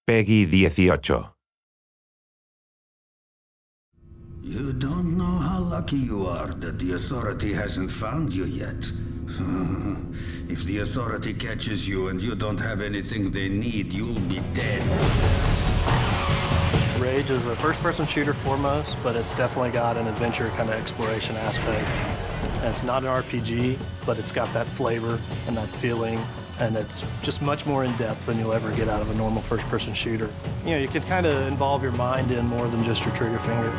Peggy 18. You don't know how lucky you are that the Authority hasn't found you yet. If the Authority catches you and you don't have anything they need, you'll be dead. Rage is a first-person shooter foremost, but it's definitely got an adventure kind of exploration aspect. And it's not an RPG, but it's got that flavor and that feeling, and it's just much more in-depth than you'll ever get out of a normal first-person shooter. You know, you can kind of involve your mind in more than just your trigger finger.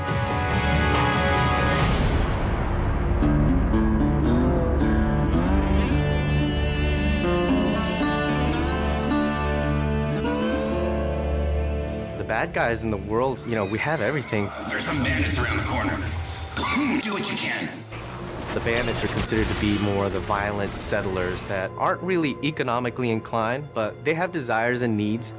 Bad guys in the world, you know, we have everything. There's some bandits around the corner. Do what you can. The bandits are considered to be more the violent settlers that aren't really economically inclined, but they have desires and needs.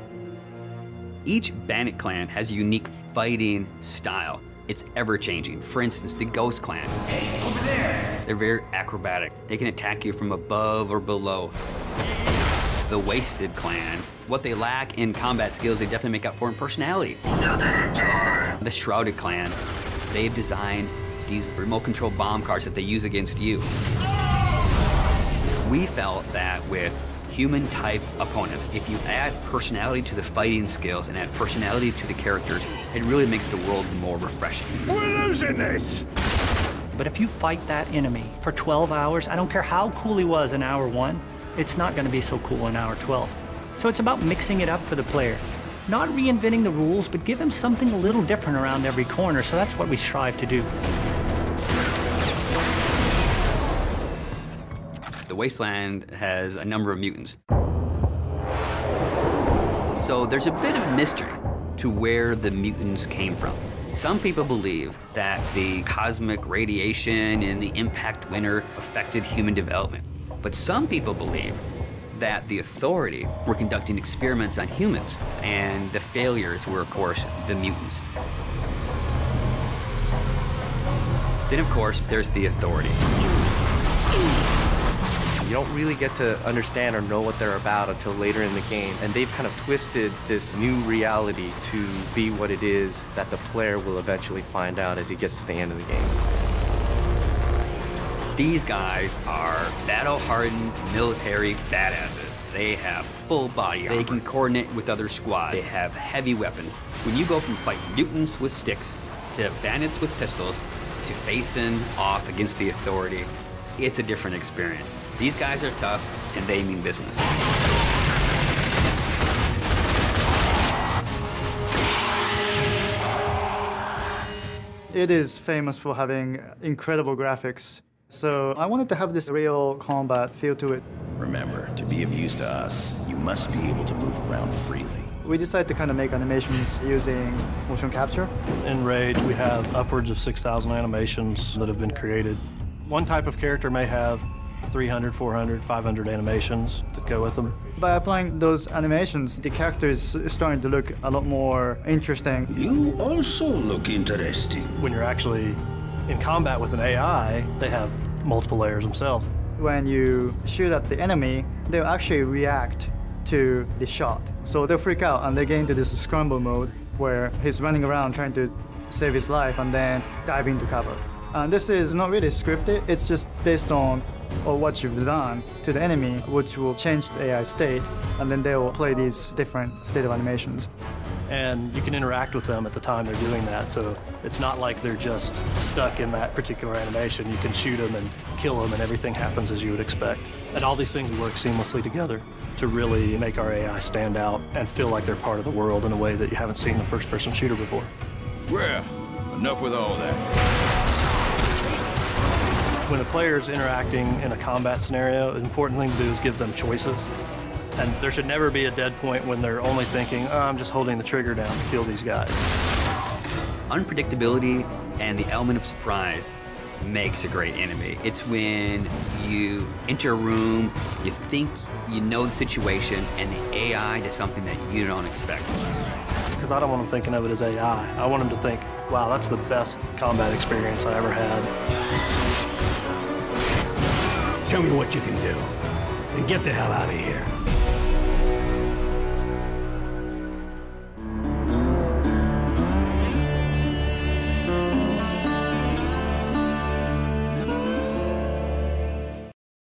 Each bandit clan has a unique fighting style. It's ever-changing. For instance, the Ghost Clan. Hey, over there! They're very acrobatic. They can attack you from above or below. The Wasted Clan, what they lack in combat skills, they definitely make up for in personality. The Shrouded Clan, they've designed these remote-control bomb cars that they use against you. We felt that with human-type opponents, if you add personality to the fighting skills and add personality to the characters, it really makes the world more refreshing. We're losing this! But if you fight that enemy for 12 hours, I don't care how cool he was in hour 1, it's not going to be so cool in hour 12. So it's about mixing it up for the player. Not reinventing the rules, but give him something a little different around every corner, so that's what we strive to do. The Wasteland has a number of mutants. So there's a bit of mystery to where the mutants came from. Some people believe that the cosmic radiation and the impact winter affected human development. But some people believe that the Authority were conducting experiments on humans, and the failures were, of course, the mutants. Then, of course, there's the Authority. You don't really get to understand or know what they're about until later in the game, and they've kind of twisted this new reality to be what it is that the player will eventually find out as he gets to the end of the game. These guys are battle-hardened military badasses. They have full body armor. They can coordinate with other squads. They have heavy weapons. When you go from fighting mutants with sticks to bandits with pistols to facing off against the Authority, it's a different experience. These guys are tough, and they mean business. It is famous for having incredible graphics. So I wanted to have this real combat feel to it. Remember, to be of use to us, you must be able to move around freely. We decided to kind of make animations using motion capture. In Rage, we have upwards of 6,000 animations that have been created. One type of character may have 300, 400, 500 animations that go with them. By applying those animations, the character is starting to look a lot more interesting. You also look interesting. When you're actually in combat with an AI, they have multiple layers themselves. When you shoot at the enemy, they'll actually react to the shot. So they'll freak out and they get into this scramble mode where he's running around trying to save his life and then dive into cover. And this is not really scripted, it's just based on what you've done to the enemy, which will change the AI state, and then they will play these different state of animations. And you can interact with them at the time they're doing that, so it's not like they're just stuck in that particular animation. You can shoot them and kill them, and everything happens as you would expect. And all these things work seamlessly together to really make our AI stand out and feel like they're part of the world in a way that you haven't seen in a first-person shooter before. Well, enough with all that. When a player's interacting in a combat scenario, the important thing to do is give them choices. And there should never be a dead point when they're only thinking, oh, I'm just holding the trigger down to kill these guys. Unpredictability and the element of surprise makes a great enemy. It's when you enter a room, you think you know the situation, and the AI does something that you don't expect. Because I don't want them thinking of it as AI. I want them to think, wow, that's the best combat experience I ever had. Show me what you can do, and get the hell out of here.